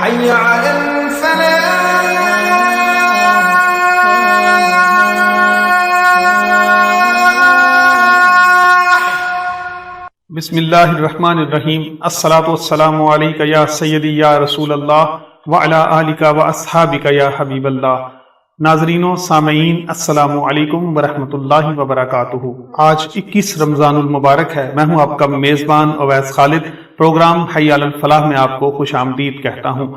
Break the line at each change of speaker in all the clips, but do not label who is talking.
حي على
بسم اللہ الرحمن الرحیم. الصلاۃ والسلام علیک یا سیدی یا رسول اللہ وعلی آلک واصحابک یا حبیب اللہ. ناظرین و سامعین السلام علیکم ورحمۃ اللہ وبرکاتہ. آج 21 رمضان المبارک ہے. میں ہوں آپ کا میزبان اویس خالد. پروگرام حی علی الفلاح میں آپ کو خوش آمدید کہتا ہوں.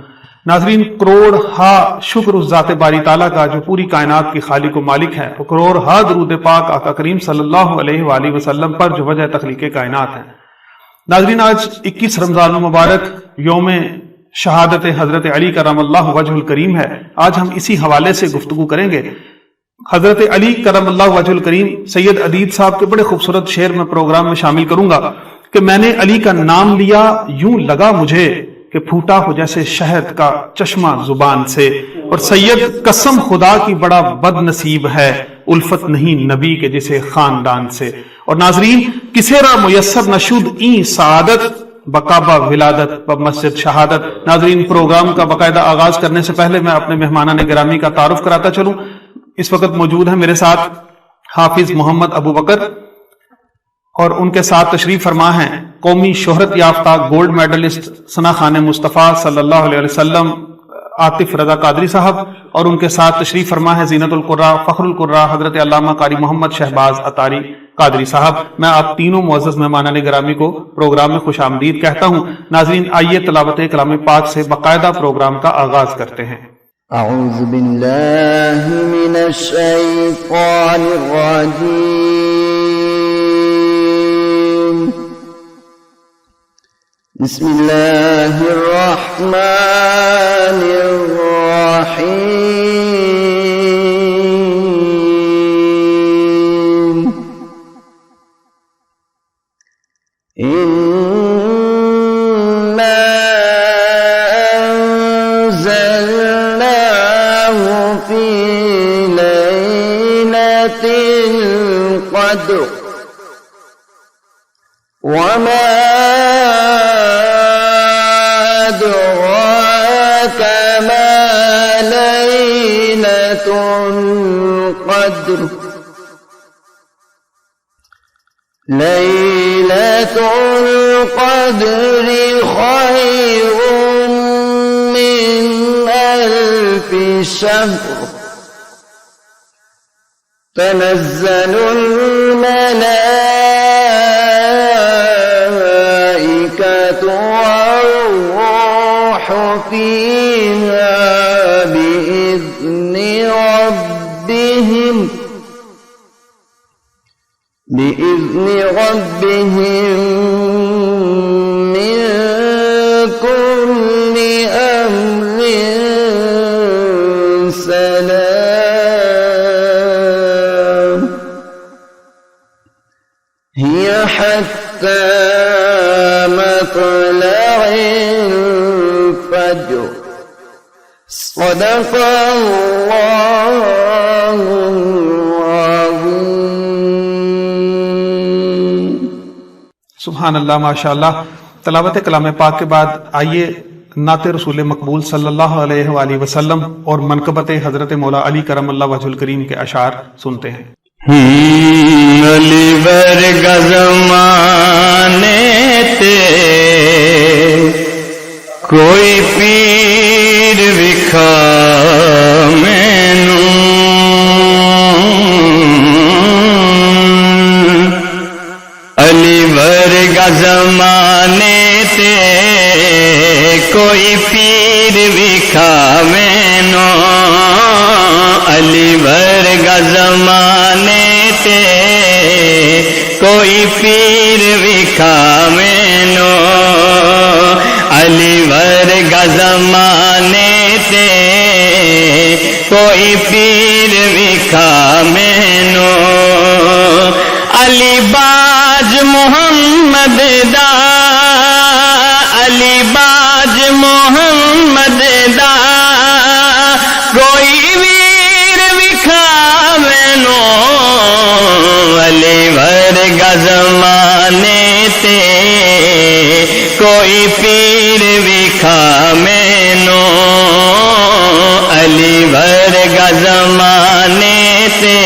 ناظرین، کروڑ ہا شکر اس ذات باری تعالیٰ کا جو پوری کائنات کی خالق و مالک ہے. کروڑ ہا درود پاک آقا کریم صلی اللہ علیہ وآلہ وسلم پر جو وجہ تخلیق کائنات ہے. ناظرین، آج 21 رمضان المبارک یوم شہادت حضرت علی کرم اللہ وجہ الکریم ہے. آج ہم اسی حوالے سے گفتگو کریں گے. حضرت علی کرم اللہ وجہ الکریم سید عدید صاحب کے بڑے خوبصورت شعر میں پروگرام میں شامل کروں گا کہ میں نے علی کا نام لیا یوں لگا مجھے کہ پھوٹا ہو جیسے شہد کا چشمہ زبان سے. اور سید قسم خدا کی بڑا بد نصیب ہے الفت نہیں نبی کے جسے خاندان سے. اور ناظرین، کسے را میسر نشود این سعادت بقابہ ولادت و مسجد شہادت. ناظرین، پروگرام کا باقاعدہ آغاز کرنے سے پہلے میں اپنے مہمانان گرامی کا تعارف کراتا چلوں. اس وقت موجود ہیں میرے ساتھ حافظ محمد ابو بکر، اور ان کے ساتھ تشریف فرما ہیں قومی شہرت یافتہ گولڈ میڈلسٹ ثنا خان مصطفیٰ صلی اللہ علیہ وسلم عاطف رضا قادری صاحب، اور ان کے ساتھ تشریف فرما ہے زینت القراء فخر القراء حضرت علامہ قاری محمد شہباز عطاری قادری صاحب. میں آپ تینوں معزز مہمانان گرامی کو پروگرام میں خوش آمدید کہتا ہوں. ناظرین، آئیے تلاوت کلام پاک سے باقاعدہ پروگرام کا آغاز کرتے ہیں.
اعوذ باللہ من الشیطان الرجیم. بسم اللہ الرحمن الرحیم. وما أدراك ما ليلة القدر. ليلة القدر خير من 1000 شهر. تنزل الملائكة والروح فيها بإذن ربهم من كل أمر سلام. هي حتى مطلع الفجر. صدق اللہ العظیم.
سبحان اللہ، ماشاء اللہ. تلاوت کلام پاک کے بعد آئیے نعت رسول مقبول صلی اللہ علیہ وآلہ وسلم اور منقبت حضرت مولا علی کرم اللہ وجہ الکریم کے اشعار سنتے ہیں.
علی ورگا زمانے تے کوئی پیر وکھا مینوں. علی ورگا زمانے تے کوئی پیر وکھا مینوں. علی ورگا زمانے تے کوئی پیر وکھا مینوں. علی ورگا زمانے تے کوئی پیر وکھا مینوں. علی باج محمد دا، علی باج محمد دا کوئی ویر وکھا مینوں. علی ورگا زمانے تے کوئی پیر وکھا مینوں. گا زمانے تے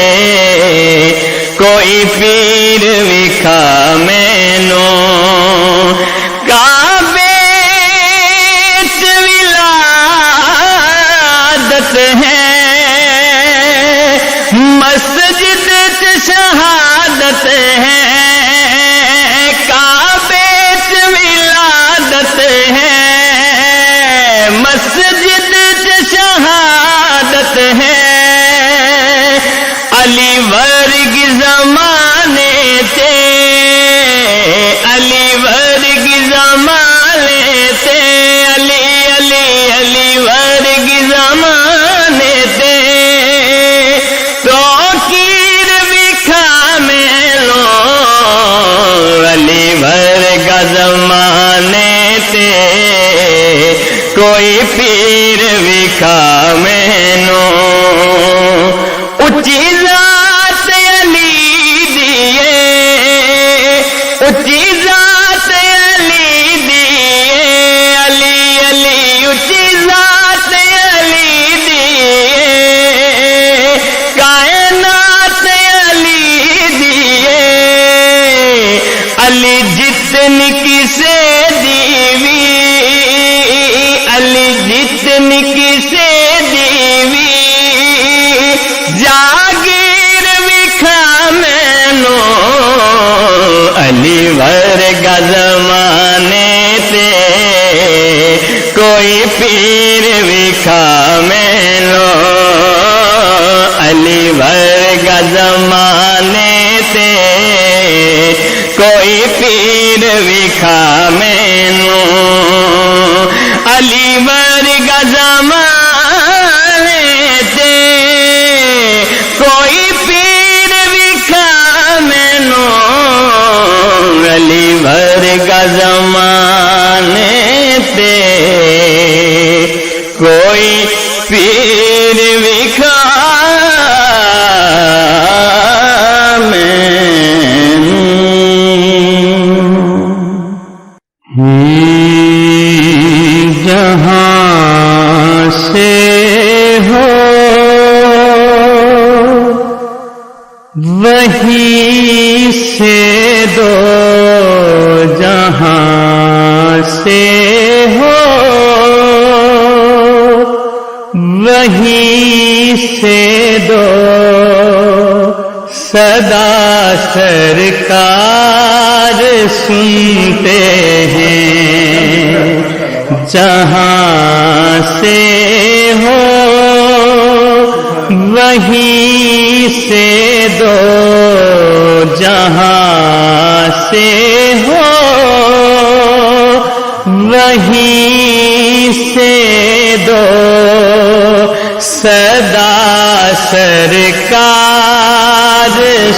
کوئی پیر وکھا مینو کعبے چ ولادت ہے مسجد چ شہادت ہے کعبے چ ولادت ہے مسجد چ شہادت ہے علی ورگ زمانے تے علی ورگ زمانے تے علی علی علی ورگ زمانے تے تو کیر وکھا مینو علی ورگ زمانے تے کوئی پیر وکھا مینو اچھی ذات علی دیے اچھی ذات علی دیے علی علی اچھی ذات علی دیے کائنات علی دیے علی جتنی کسے دیوی علی جتنی کسے دیوی جاگیر وکھا مینو علی ورگ زمانے تے کوئی پیر وکھا مینو علی ورگ زمانے تے کوئی پیر وکھا مینو علی ورگ زمانے تے کوئی پیر وکھا مینو علی ورگ زمانے تے کوئی پیر وکھا
جہاں سے ہو وہیں سے دو جہاں سے ہو وہیں سے دو صدا سرکار سنتے ہیں جہاں سے ہو وہیں سے دو جہاں سے ہو وہیں سے دو صدا سرکار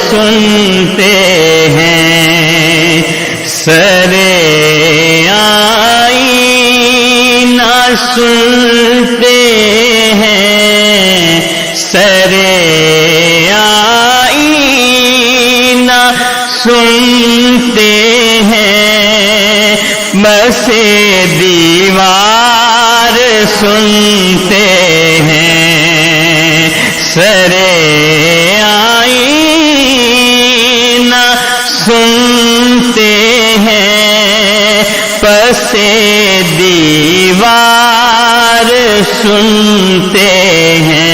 سنتے ہیں سرے آئینہ سنتے ہیں سرے آئینہ سنتے ہیں بس دیوار سنتے ہیں سرے آئینہ سنتے ہیں پس دیوار سنتے ہیں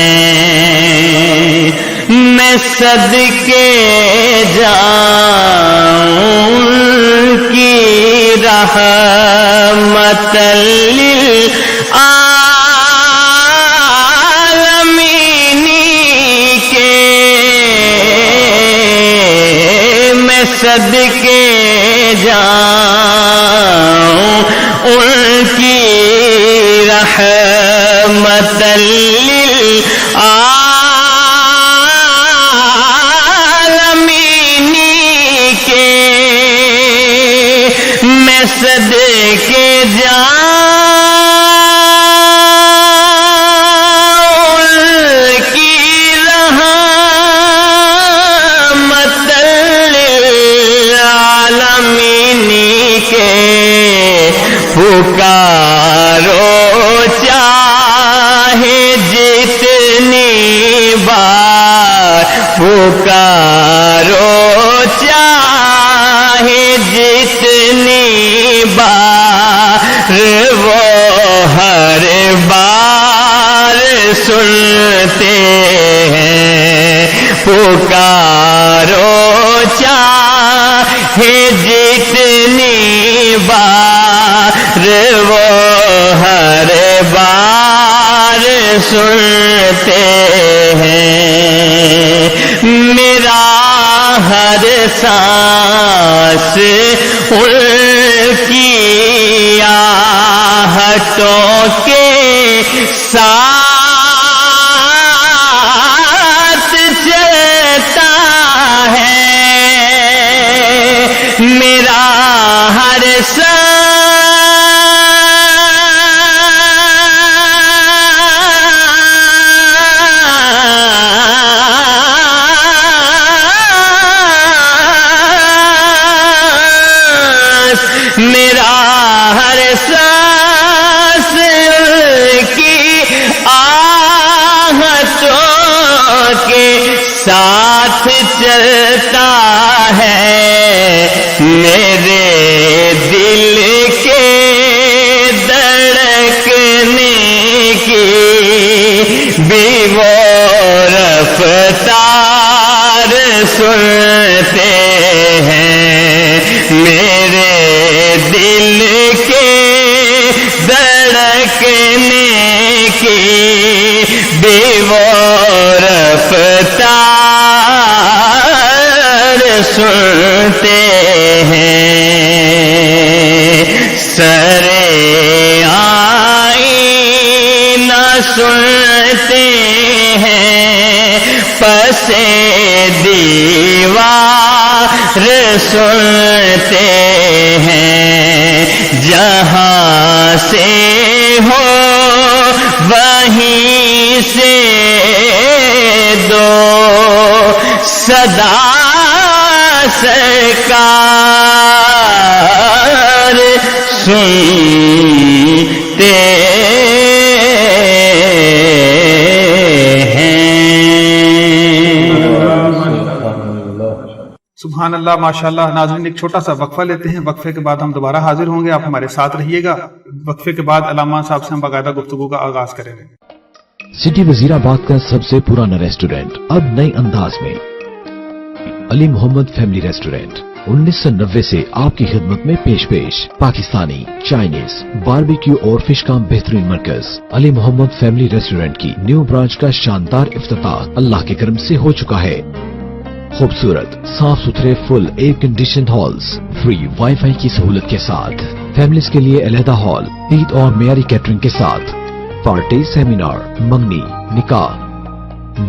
میں صدقے جاؤں کی رحمت للعالمین کے میں صدقے جاؤں ان کی رحمت للعالمین کے میں صدقے جاؤں ان کی رحمت للعالمین کے پکارو چاہے جتنی
پکارو چاہے جتنی بار وہ ہر بار سنتے ہیں، پکارو چاہے جتنی بار وہ ہر بار سنتے ہیں، میرا ہر سانس ان کی آہٹوں کے ساتھ چلتا ہے، میرا ہر میرا ہر سانس کی آہٹوں کے ساتھ چلتا ہے، میرے دل کے دھڑکنے کی بھی وہ رفتار سنتے ہیں، میرے دل کے دھڑکنے کی بھی وہ رفتار سنتے ہیں، سرے آئینہ سنتے ہیں، پسے دیوار سنتے ہیں، جہاں سے ہو وہیں سے دو صدا سرکار سنتے
سبحان اللہ، ماشاءاللہ۔ ناظرین ایک چھوٹا سا وقفہ لیتے ہیں، وقفے کے بعد ہم دوبارہ حاضر ہوں گے، آپ ہمارے ساتھ رہیے گا۔ وقفے کے بعد علامہ صاحب سے ہم باقاعدہ گفتگو کا آغاز کریں گے۔
سٹی وزیر آباد کا سب سے پرانا ریسٹورینٹ اب نئے انداز میں، علی محمد فیملی ریسٹورینٹ 1990 سے آپ کی خدمت میں پیش پاکستانی، چائنیز، باربیکیو اور فش کا بہترین مرکز۔ علی محمد فیملی ریسٹورینٹ کی نیو برانچ کا شاندار افتتاح اللہ کے کرم سے ہو چکا ہے۔ خوبصورت، صاف ستھرے، full air conditioned halls, free wifi کی سہولت کے ساتھ، فیملیز کے لیے علیحدہ ہال، عید اور معیاری کیٹرنگ کے ساتھ، پارٹی، سیمینار، منگنی، نکاح،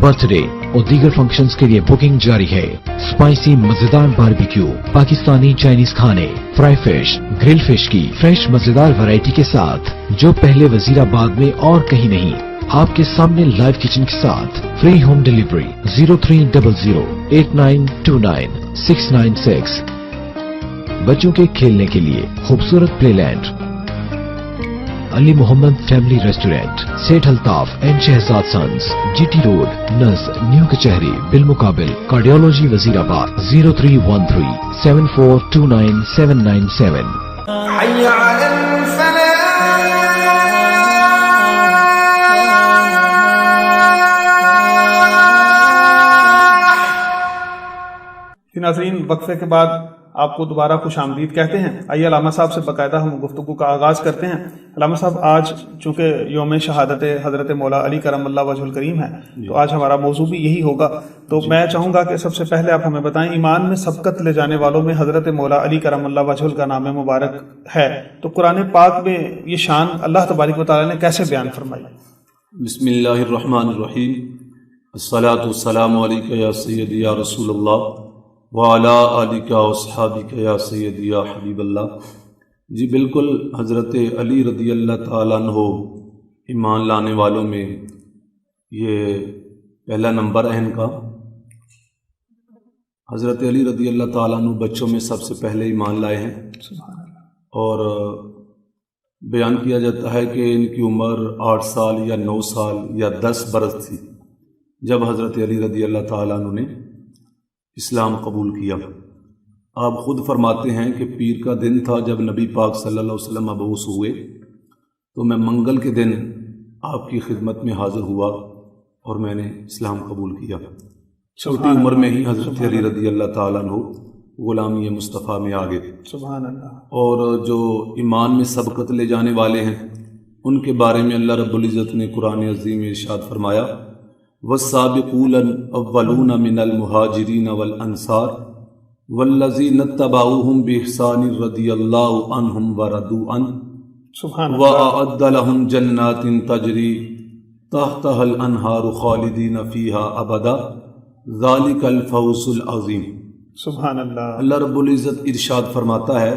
برتھ ڈے اور دیگر فنکشنز کے لیے بکنگ جاری ہے۔ اسپائسی مزیدار باربیکیو، پاکستانی چائنیز کھانے، فرائی فش، گرل فش کی فریش مزیدار ویرائٹی کے ساتھ، جو پہلے وزیر آباد میں اور کہیں نہیں۔ آپ کے سامنے لائیو کچن کے ساتھ فری ہوم ڈیلیوری 030089299696۔ بچوں کے کھیلنے کے لیے خوبصورت play land. Ali Muhammad family restaurant, Seth Altaf and Shahzad sons, G T road, نزد نیو کچہری، بالمقابل کارڈیولوجی، وزیر آباد 031374299797۔
حي على الفلاح
ناظرین وقفے کے بعد آپ کو دوبارہ خوش آمدید کہتے ہیں۔ آئیے علامہ صاحب سے باقاعدہ ہم گفتگو کا آغاز کرتے ہیں۔ علامہ صاحب، آج چونکہ یوم شہادت حضرت مولا علی کرم اللہ وجہ الکریم ہے، تو آج ہمارا موضوع بھی یہی ہوگا۔ تو میں چاہوں گا کہ سب سے پہلے آپ ہمیں بتائیں، ایمان میں سبقت لے جانے والوں میں حضرت مولا علی کرم اللہ وجہ کا نام مبارک ہے، تو قرآن پاک میں یہ شان اللہ تبارک و تعالیٰ نے کیسے بیان فرمائی؟
بسم اللہ الرحمن الرحیم، الصلاۃ والسلام علیک یا سیدی یا رسول اللہ وعلی آلک واصحابک یا سیدی یا حبیب اللہ۔ جی بالکل، حضرت علی رضی اللہ تعالیٰ عنہ ایمان لانے والوں میں یہ پہلا نمبر ہے ان کا۔ حضرت علی رضی اللہ تعالیٰ عنہ بچوں میں سب سے پہلے ایمان لائے ہیں، اور بیان کیا جاتا ہے کہ ان کی عمر 8 سال یا 9 سال یا 10 برس تھی جب حضرت علی رضی اللہ تعالیٰ عنہ نے اسلام قبول کیا۔ آپ خود فرماتے ہیں کہ پیر کا دن تھا جب نبی پاک صلی اللہ علیہ وسلم مبعوث ہوئے، تو میں منگل کے دن آپ کی خدمت میں حاضر ہوا اور میں نے اسلام قبول کیا۔ چھوٹی عمر میں ہی حضرت علی رضی اللہ تعالیٰ عنہ غلامی مصطفیٰ میں آ گئے۔
سبحان اللہ۔
اور جو ایمان میں سبقت لے جانے والے ہیں ان کے بارے میں اللہ رب العزت نے قرآن عظیم میں ارشاد فرمایا، والسابقون الاولون من المہاجرین والانصار والذین اتبعوہم باحسان رضی اللہ عنہم ورضوا عنہ
سبحان اللہ۔
وأعد لهم جنات تجری تحتها الانہار خالدین فیہا ابدا ذالک الفوز العظیم۔
سبحان اللہ۔
اللہ رب العزت ارشاد فرماتا ہے،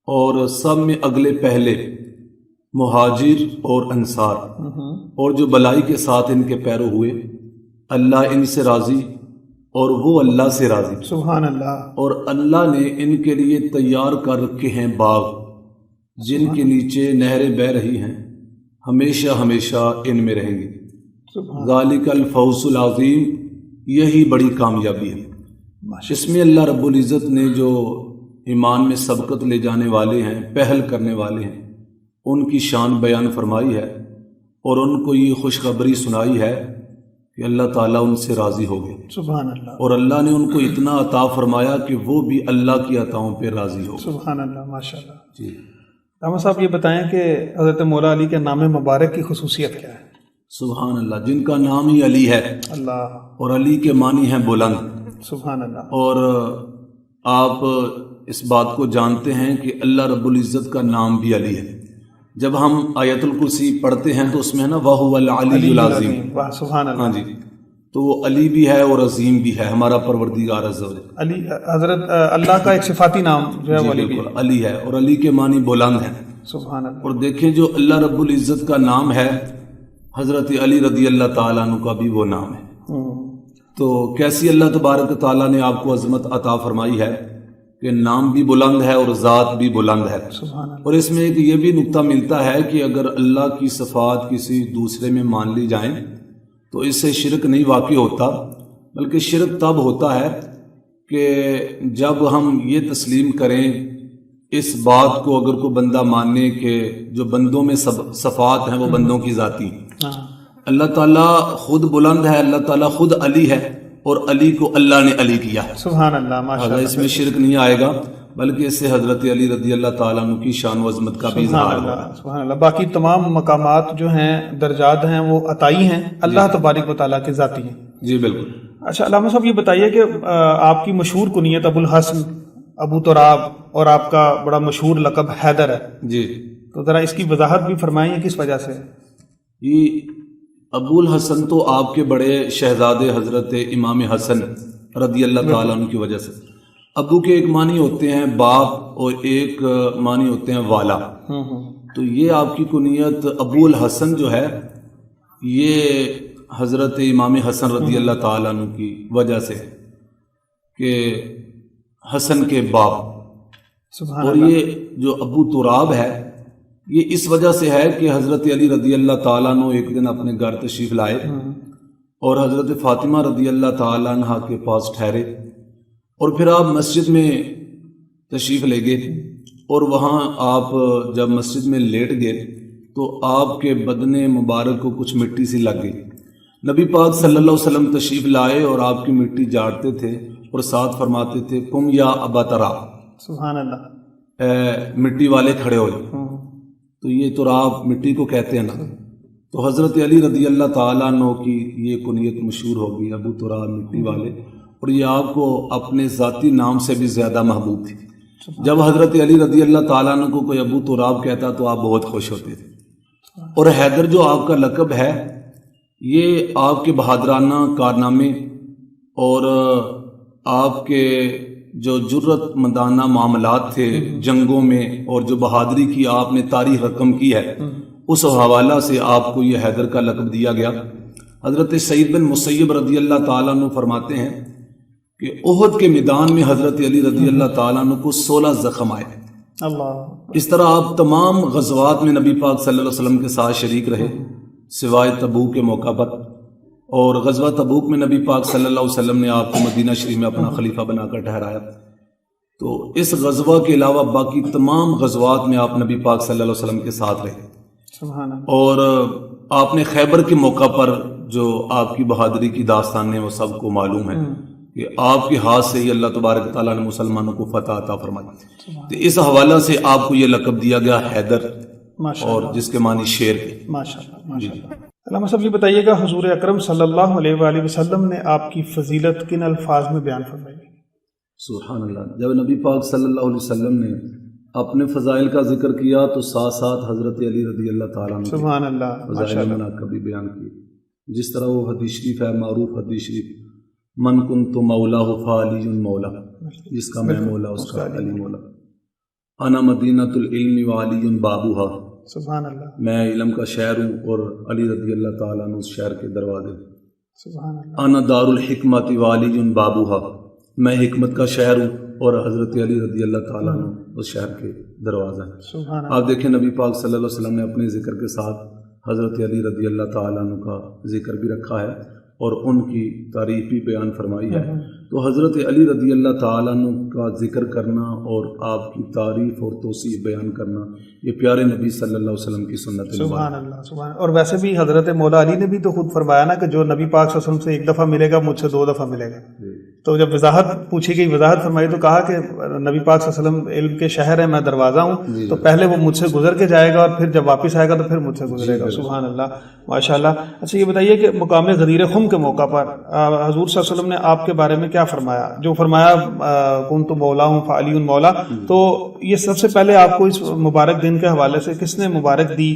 اور سب میں اگلے پہلے مہاجر اور انصار اور جو بلائی کے ساتھ ان کے پیرو ہوئے، اللہ ان سے راضی اور وہ اللہ سے راضی۔
سبحان اللہ۔
اور اللہ نے ان کے لیے تیار کر رکھے ہیں باغ جن کے نیچے نہریں بہہ رہی ہیں، ہمیشہ ہمیشہ ان میں رہیں گے۔
سبحان
ذالک الفوز العظیم، یہی بڑی کامیابی ہے۔ اس میں اللہ رب العزت نے جو ایمان میں سبقت لے جانے والے ہیں، پہل کرنے والے ہیں، ان کی شان بیان فرمائی ہے اور ان کو یہ خوشخبری سنائی ہے کہ اللہ تعالیٰ ان سے راضی ہو گئے،
سبحان اللہ۔
اور اللہ نے ان کو اتنا عطا فرمایا کہ وہ بھی اللہ کی عطاؤں پہ راضی ہو گئے۔
سبحان اللہ، ماشاء اللہ۔
جی،
رحمت صاحب یہ بتائیں کہ حضرت مولا علی کے نام مبارک کی خصوصیت کیا ہے؟
سبحان اللہ، جن کا نام ہی علی ہے
اللہ،
اور علی کے معنی ہیں بلند،
سبحان اللہ۔
اور آپ اس بات کو جانتے ہیں کہ اللہ رب العزت کا نام بھی علی ہے۔ جب ہم آیت الکرسی پڑھتے ہیں تو اس میں ہے نا وَهُوَ الْعَلِيُّ الْعَظِيمُ،
واہ سبحان اللہ۔
ہاں جی، تو وہ علی بھی ہے اور عظیم بھی ہے، ہمارا پروردگار عز و جل۔
علی حضرت اللہ کا ایک صفاتی نام جو ہے وہ علی بھی ہے۔
بالکل علی ہے، اور علی کے معنی بلند ہے۔
سبحان اللہ۔
اور دیکھیں جو اللہ رب العزت کا نام ہے، حضرت علی رضی اللہ تعالیٰ عنہ کا بھی وہ نام ہے۔ تو کیسی اللہ تبارک تعالیٰ نے آپ کو عظمت عطا فرمائی ہے کہ نام بھی بلند ہے اور ذات بھی بلند ہے۔
سبحان اللہ۔
اور اس میں ایک یہ بھی نقطہ ملتا ہے کہ اگر اللہ کی صفات کسی دوسرے میں مان لی جائیں تو اس سے شرک نہیں واقع ہوتا، بلکہ شرک تب ہوتا ہے کہ جب ہم یہ تسلیم کریں اس بات کو، اگر کوئی بندہ مانے کہ جو بندوں میں صفات ہیں وہ بندوں کی ذاتی ہیں۔ اللہ تعالیٰ خود بلند ہے، اللہ تعالیٰ خود علی ہے، اور علی کو اللہ نے علی کیا ہے۔
سبحان اللہ، ماشاء
اگر
اللہ۔
اس میں شرک نہیں آئے گا، بلکہ اس سے حضرت علی رضی اللہ تعالیٰ عنہ کی شان و عظمت کا بھی
سبحان
اظہار
اللہ،
ہوگا۔
سبحان اللہ۔ باقی تمام مقامات جو ہیں، درجات ہیں، وہ عطائی ہیں، اللہ تبارک و تعالیٰ کے ذاتی ہیں۔
جی بالکل۔
اچھا علامہ صاحب یہ بتائیے کہ آپ کی مشہور کنیت ابو الحسن، ابو تراب، اور آپ کا بڑا مشہور لقب حیدر ہے،
جی،
تو ذرا اس کی وضاحت بھی فرمائیں کس وجہ سے؟
یہ ابو الحسن تو آپ کے بڑے شہزادے حضرت امام حسن رضی اللہ تعالیٰ عنہ کی وجہ سے۔ ابو کے ایک معنی ہوتے ہیں باپ اور ایک معنی ہوتے ہیں والا، تو یہ آپ کی کنیت ابو الحسن جو ہے یہ حضرت امام حسن رضی اللہ تعالیٰ عنہ کی وجہ سے کہ حسن کے باپ،
سبحان
اور
اللہ۔
یہ جو ابو تراب ہے یہ اس وجہ سے ہے کہ حضرت علی رضی اللہ تعالیٰ عنہ ایک دن اپنے گھر تشریف لائے اور حضرت فاطمہ رضی اللہ تعالیٰ عنہ کے پاس ٹھہرے، اور پھر آپ مسجد میں تشریف لے گئے، اور وہاں آپ جب مسجد میں لیٹ گئے تو آپ کے بدن مبارک کو کچھ مٹی سی لگ گئی۔ نبی پاک صلی اللہ علیہ وسلم تشریف لائے اور آپ کی مٹی جاڑتے تھے اور ساتھ فرماتے تھے کم یا ابا ترا،
سبحان اللہ،
مٹی والے کھڑے ہو جائیں۔ تو یہ تراب مٹی کو کہتے ہیں نا، تو حضرت علی رضی اللہ تعالیٰ عنہ کی یہ کنیت مشہور ہوگی ابو تراب، مٹی والے، اور یہ آپ کو اپنے ذاتی نام سے بھی زیادہ محبوب تھی۔ جب حضرت علی رضی اللہ تعالیٰ عنہ کو کوئی ابو تراب کہتا تو آپ بہت خوش ہوتے تھے۔ اور حیدر جو آپ کا لقب ہے یہ آپ کے بہادرانہ کارنامے اور آپ کے جو جرت مندانہ معاملات تھے جنگوں میں، اور جو بہادری کی آپ نے تاریخ رقم کی ہے، اس حوالہ سے آپ کو یہ حیدر کا لقب دیا گیا۔ حضرت سعید بن مسیب رضی اللہ تعالیٰ عنہ فرماتے ہیں کہ احد کے میدان میں حضرت علی رضی اللہ تعالیٰ عنہ کو 16 زخم آئے۔
اللہ،
اس طرح آپ تمام غزوات میں نبی پاک صلی اللہ علیہ وسلم کے ساتھ شریک رہے سوائے تبوک کے موقع پر، اور غزوہ تبوک میں نبی پاک صلی اللہ علیہ وسلم نے آپ کو مدینہ شریف میں اپنا خلیفہ بنا کر ٹھہرایا. تو اس غزوہ کے علاوہ باقی تمام غزوات میں آپ نبی پاک صلی اللہ علیہ وسلم کے ساتھ رہے.
سبحان اللہ.
اور آپ نے خیبر کے موقع پر جو آپ کی بہادری کی داستانیں وہ سب کو معلوم ہے کہ آپ کے ہاتھ سے ہی اللہ تبارک تعالیٰ نے مسلمانوں کو فتح عطا فرمائی. تو اس حوالہ سے آپ کو یہ لقب دیا گیا حیدر، اور جس کے معنی شیر کے.
ماشاءاللہ ماشاءاللہ. علامہ صاحب یہ بتائیے گا حضور اکرم صلی اللہ علیہ وآلہ وسلم نے آپ کی فضیلت کن الفاظ میں بیان فرمائی؟
سبحان اللہ. جب نبی پاک صلی اللہ علیہ وسلم نے اپنے فضائل کا ذکر کیا تو ساتھ ساتھ حضرت علی رضی اللہ تعالیٰ عنہ
سبحان اللہ
فضائل مناقب بھی بیان کی. جس طرح وہ حدیث شریف ہے، معروف حدیث شریف، من کنت مولاہ فعلی مولا، جس کا میں مولا اس کا علی مولا. انا مدینۃ العلم وعلی بابوہا،
سبحان اللہ.
میں علم کا شہر ہوں اور علی رضی اللہ تعالیٰ عنہ اس شہر کے دروازے.
سبحان اللہ.
انا دار الحکمت وعلی بابوہا، میں حکمت کا شہر ہوں اور حضرت علی رضی اللہ تعالیٰ عنہ اس شہر کے دروازہ ہیں.
سبحان اللہ.
آپ دیکھیں نبی پاک صلی اللہ علیہ وسلم نے اپنے ذکر کے ساتھ حضرت علی رضی اللہ تعالیٰ عنہ کا ذکر بھی رکھا ہے اور ان کی تعریف بھی بیان فرمائی ہے. تو حضرت علی رضی اللہ تعالیٰ عنہ کا ذکر کرنا اور آپ کی تعریف اور توصیف بیان کرنا یہ پیارے نبی صلی اللہ علیہ وسلم کی سنت ہے.
سبحان اللہ سبحان اللہ. اور ویسے بھی حضرت مولا علی نے بھی تو خود فرمایا نا کہ جو نبی پاک صلی اللہ علیہ وسلم سے ایک دفعہ ملے گا مجھ سے 2 دفعہ ملے گا. تو جب وضاحت پوچھی گئی، وضاحت فرمائی تو کہا کہ نبی پاک صلی اللہ علیہ وسلم علم کے شہر ہے، میں دروازہ ہوں. تو پہلے وہ مجھ سے گزر کے جائے گا اور پھر جب واپس آئے گا تو پھر مجھ سے گزرے گا. سبحان اللہ ماشاء اللہ. اچھا یہ بتائیے کہ مقام غدیر خم کے موقع پر حضور صلی اللہ علیہ وسلم نے آپ کے بارے میں کیا فرمایا؟ جو فرمایا کنت مولاہم فعلی مولا، تو یہ سب سے پہلے آپ کو اس مبارک دن کے حوالے سے کس نے مبارک دی،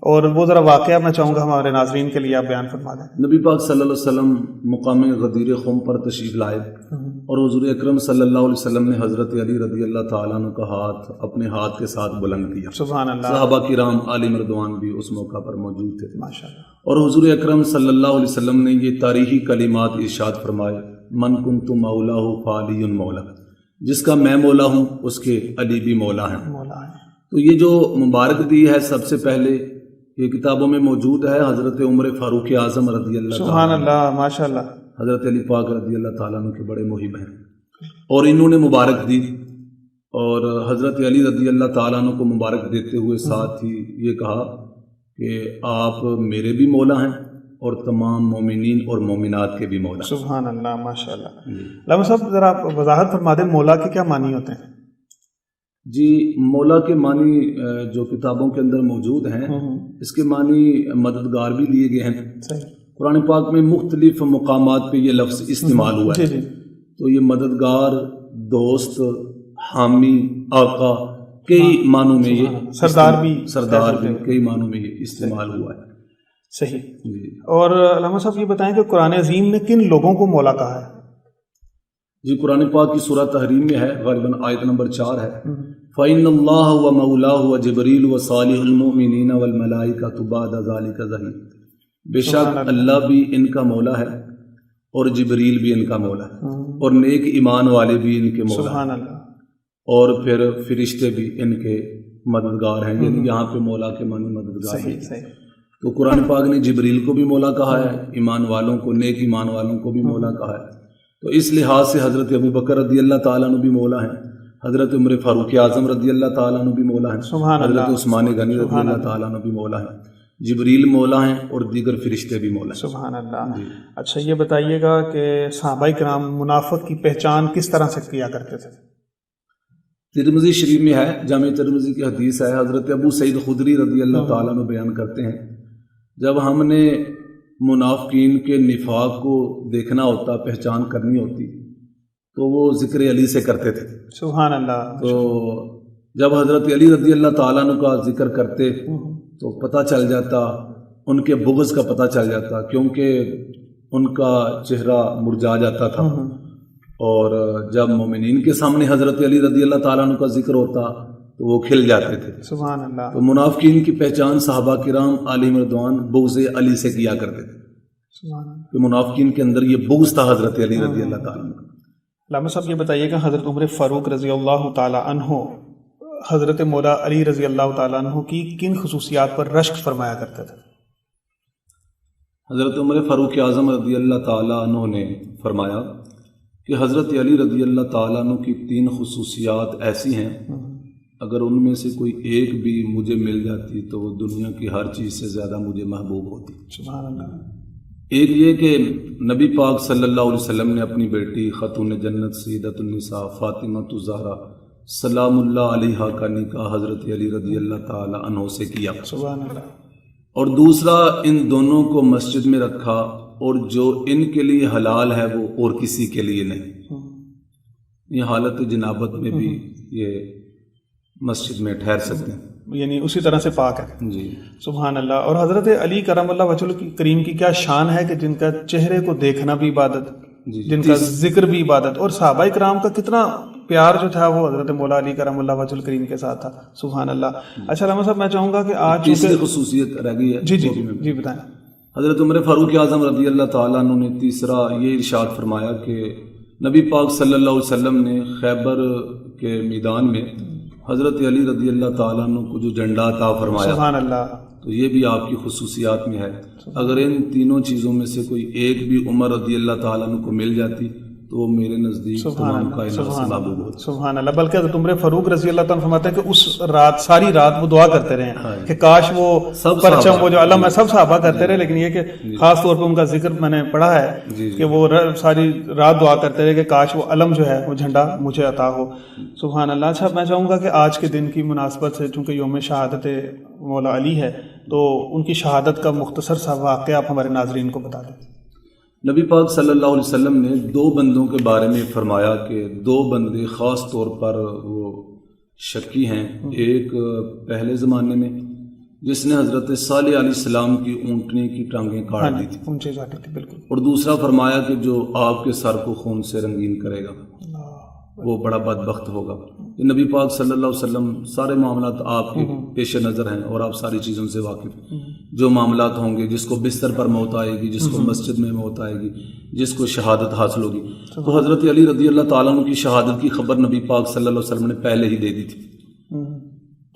اور وہ ذرا واقعہ میں چاہوں گا ہمارے ناظرین کے لیے آپ بیان فرما دیں.
نبی پاک صلی اللہ علیہ وسلم مقام غدیر خم پر تشریف لائے اور حضور اکرم صلی اللہ علیہ وسلم نے حضرت علی رضی اللہ تعالیٰ عنہ کا ہاتھ اپنے ہاتھ کے ساتھ بلند کیا.
سبحان اللہ.
صحابہ کرام عالم رضوان بھی اس موقع پر موجود تھے
ماشاءاللہ.
اور حضور اکرم صلی اللہ علیہ وسلم نے یہ تاریخی کلمات ارشاد فرمائے، من کنت مولاہ فعلی مولا، جس کا میں مولا ہوں اس کے علی بھی مولا ہیں. تو یہ جو مبارک دی ہے سب سے پہلے یہ کتابوں میں موجود ہے، حضرت عمر فاروق اعظم رضی اللہ تعالیٰ.
سبحان اللہ ماشاء اللہ.
حضرت علی پاک رضی اللہ تعالیٰ عنہ کے بڑے محب ہیں اور انہوں نے مبارک دی، اور حضرت علی رضی اللہ تعالیٰ عنہ کو مبارک دیتے ہوئے ساتھ ہی یہ کہا کہ آپ میرے بھی مولا ہیں اور تمام مومنین اور مومنات کے بھی مولا.
سبحان اللہ ماشاء اللہ. علامہ صاحب ذرا آپ وضاحت فرما دیں مولا کے کیا معنی ہوتے ہیں؟
جی مولا کے معنی جو کتابوں کے اندر موجود ہیں اس کے معنی مددگار بھی لیے گئے ہیں. قرآن پاک میں مختلف مقامات پہ یہ لفظ استعمال ہوا ہے. تو یہ مددگار، دوست، حامی، آقا، کئی معنوں میں یہ سردار بھی کئی معنوں میں یہ استعمال ہوا ہے.
صحیح. اور علامہ صاحب یہ بتائیں کہ قرآن عظیم نے کن لوگوں کو مولا کہا ہے؟
جی قرآن پاک کی سورہ تحریم میں ہے، غالباً آیت نمبر 4 ہے، فَإِنَّ اللَّهَ وَمَوْلَاهُ وَجِبْرِيلُ وَصَالِحُ الْمُؤْمِنِينَ وَالْمَلَائِكَةُ بَعْدَ ذَلِكَ ظَهِيرٌ. بے شک اللہ بھی ان کا مولا ہے اور جبریل بھی ان کا مولا ہے اور نیک ایمان والے بھی ان کے مولا ہیں اور پھر فرشتے بھی ان کے مددگار ہیں. یعنی یہاں پہ مولا کے معنی مددگار ہیں. تو قرآن پاک نے جبریل کو بھی مولا کہا ہے، ایمان والوں کو، نیک ایمان والوں کو بھی مولا کہا ہے. تو اس لحاظ سے حضرت ابو بکر رضی اللہ تعالیٰ عنہ بھی مولا ہیں، حضرت عمر فاروق اعظم رضی اللہ تعالیٰ عنہ بھی مولا ہیں، حضرت عثمان غنی رضی اللہ تعالیٰ عنہ بھی مولا ہیں، جبریل مولا ہیں اور دیگر فرشتے بھی مولا ہیں.
سبحان اللہ. اچھا یہ بتائیے گا کہ صحابہ کرام منافق کی پہچان کس طرح سے کیا کرتے تھے؟
ترمذی شریف میں ہے، جامع ترمذی کی حدیث ہے، حضرت ابو سعید خدری رضی اللہ تعالیٰ عنہ بیان کرتے ہیں جب ہم نے منافقین کے نفاق کو دیکھنا ہوتا، پہچان کرنی ہوتی تو وہ ذکر علی سے کرتے تھے.
سبحان اللہ.
تو جب حضرت علی رضی اللہ تعالیٰ عنہ کا ذکر کرتے تو پتہ چل جاتا، ان کے بغض کا پتہ چل جاتا، کیونکہ ان کا چہرہ مرجھا جاتا تھا. اور جب مومنین کے سامنے حضرت علی رضی اللہ تعالیٰ عنہ کا ذکر ہوتا تو وہ کھل جاتے تھے.
سبحان اللہ.
تو منافقین کی پہچان صحابہ کرام عالم رضوان بغض علی سے کیا کرتے تھے.
سبحان اللہ.
کہ منافقین کے اندر یہ بغض تھا حضرت علی رضی اللہ تعالیٰ عنہ.
علامہ صاحب یہ بتائیے کہ حضرت عمر فاروق رضی اللہ تعالیٰ عنہ حضرت مولا علی رضی اللہ تعالیٰ عنہ کی کن خصوصیات پر رشک فرمایا کرتے تھے؟
حضرت عمر فاروق اعظم رضی اللہ تعالیٰ عنہ نے فرمایا کہ حضرت علی رضی اللہ تعالیٰ عنہ کی 3 خصوصیات ایسی ہیں، اگر ان میں سے کوئی ایک بھی مجھے مل جاتی تو وہ دنیا کی ہر چیز سے زیادہ مجھے محبوب ہوتی۔
سبحان اللہ۔
ایک یہ کہ نبی پاک صلی اللہ علیہ وسلم نے اپنی بیٹی خاتون جنت سیدۃ النساء فاطمہ الزہرا سلام اللہ علیہا کا نکاح حضرت علی رضی اللہ تعالی عنہ سے کیا،
سبحان اللہ۔
اور دوسرا ان دونوں کو مسجد میں رکھا، اور جو ان کے لیے حلال ہے وہ اور کسی کے لیے نہیں۔ یہ حالت جنابت میں بھی یہ مسجد میں ٹھہر سکتے ہیں،
یعنی اسی طرح سے پاک ہے۔
جی
سبحان اللہ۔ اور حضرت علی کرم اللہ وجہہ کریم کی کیا شان ہے کہ جن کا چہرے کو دیکھنا بھی عبادت، جن کا ذکر بھی عبادت، اور صحابہ کرام کا کتنا پیار جو تھا وہ حضرت مولا علی کرم اللہ وجہہ کریم کے ساتھ تھا۔ سبحان اللہ۔ اچھا علامہ صاحب، میں چاہوں گا کہ آج
تیسری خصوصیت رہ گئی ہے۔
جی بتائیں۔
حضرت عمر فاروق اعظم رضی اللہ تعالیٰ عنہ نے تیسرا یہ ارشاد فرمایا کہ نبی پاک صلی اللہ علیہ وسلم نے خیبر کے میدان میں حضرت علی رضی اللہ تعالیٰ عنہ کو جو جھنڈا عطا فرمایا،
سبحان اللہ،
تو یہ بھی آپ کی خصوصیات میں ہے۔ اگر ان تینوں چیزوں میں سے کوئی ایک بھی عمر رضی اللہ تعالیٰ عنہ کو مل جاتی تو وہ میرے نزدیک تمام کائنات سے محبوب ہوتا۔
سبحان اللہ۔ بلکہ حضرت عمر فاروق رضی اللہ تعالیٰ فرماتے ہیں کہ اس رات ساری رات وہ دعا کرتے رہے کہ کاش وہ پرچم، وہ جو علم ہے، سب صحابہ کرتے رہے، لیکن یہ کہ خاص طور پہ ان کا ذکر میں نے پڑھا ہے کہ وہ ساری رات دعا کرتے رہے کہ کاش وہ علم جو ہے وہ جھنڈا مجھے عطا ہو۔ سبحان اللہ۔ اچھا، میں چاہوں گا کہ آج کے دن کی مناسبت سے، چونکہ یوم شہادت مولا علی ہے، تو ان کی شہادت کا مختصر سا واقعہ آپ ہمارے ناظرین کو بتا دیں۔
نبی پاک صلی اللہ علیہ وسلم نے 2 بندوں کے بارے میں فرمایا کہ 2 بندے خاص طور پر وہ شکی ہیں۔ ایک پہلے زمانے میں جس نے حضرت صالح علیہ السلام کی اونٹنی کی ٹانگیں کاٹ دی تھی،
بالکل۔
اور دوسرا فرمایا کہ جو آپ کے سر کو خون سے رنگین کرے گا وہ بڑا بدبخت ہوگا۔ یہ نبی پاک صلی اللہ علیہ وسلم سارے معاملات آپ کے پیش نظر ہیں اور آپ ساری چیزوں سے واقف۔ جو معاملات ہوں گے، جس کو بستر پر موت آئے گی، جس کو مسجد میں موت آئے گی، جس کو شہادت حاصل ہوگی، تو حضرت علی رضی اللہ تعالیٰ عنہ کی شہادت کی خبر نبی پاک صلی اللہ علیہ وسلم نے پہلے ہی دے دی تھی،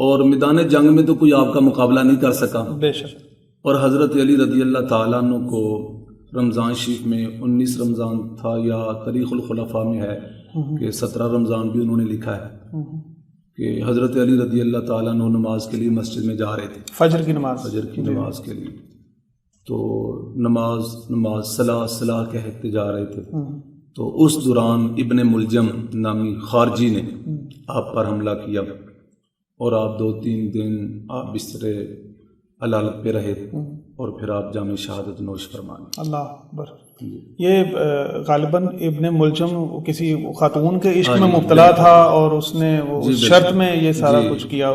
اور میدان جنگ میں تو کوئی آپ کا مقابلہ نہیں کر سکا۔
بے شک۔
اور حضرت علی رضی اللہ تعالیٰ عنہ کو رمضان شریف میں 19 رمضان تھا، یا تاریخ الخلفاء میں ہے کہ 17 رمضان بھی انہوں نے لکھا ہے کہ حضرت علی رضی اللہ تعالیٰ عنہ نماز کے لیے مسجد میں جا رہے تھے،
فجر کی نماز
کے لیے، تو نماز صلاح کہتے جا رہے تھے، تو اس دوران ابن ملجم نامی خارجی نے آپ پر حملہ کیا، اور آپ 2-3 دن آپ بستر علالت پہ رہے، اور پھر آپ جام شہادت نوش فرمائیں۔
اللہ اکبر۔ یہ غالباً ابن ملجم کسی خاتون کے عشق میں مبتلا تھا، اور اس نے وہ شرط میں یہ سارا کچھ کیا،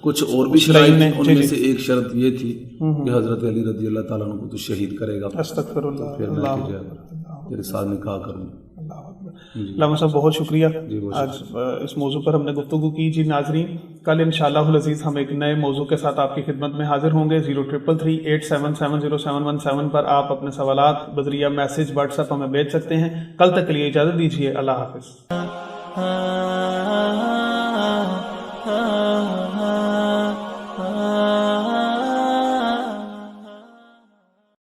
کچھ اور بھی شرائط میں ان میں سے ایک شرط یہ تھی کہ حضرت علی رضی اللہ تعالیٰ عنہ کو تو شہید کرے گا،
استغفر اللہ،
پھر میں تیرے ساتھ نکاح کروں۔
علامہ صاحب بہت شکریہ، آج اس موضوع پر ہم نے گفتگو کی۔ جی ناظرین، کل انشاءاللہ العزیز ہم ایک نئے موضوع کے ساتھ آپ کی خدمت میں حاضر ہوں گے۔ 033387700717 پر آپ اپنے سوالات بذریعہ میسج واٹس ایپ ہمیں بھیج سکتے ہیں۔ کل تک کے لیے اجازت دیجیے، اللہ حافظ۔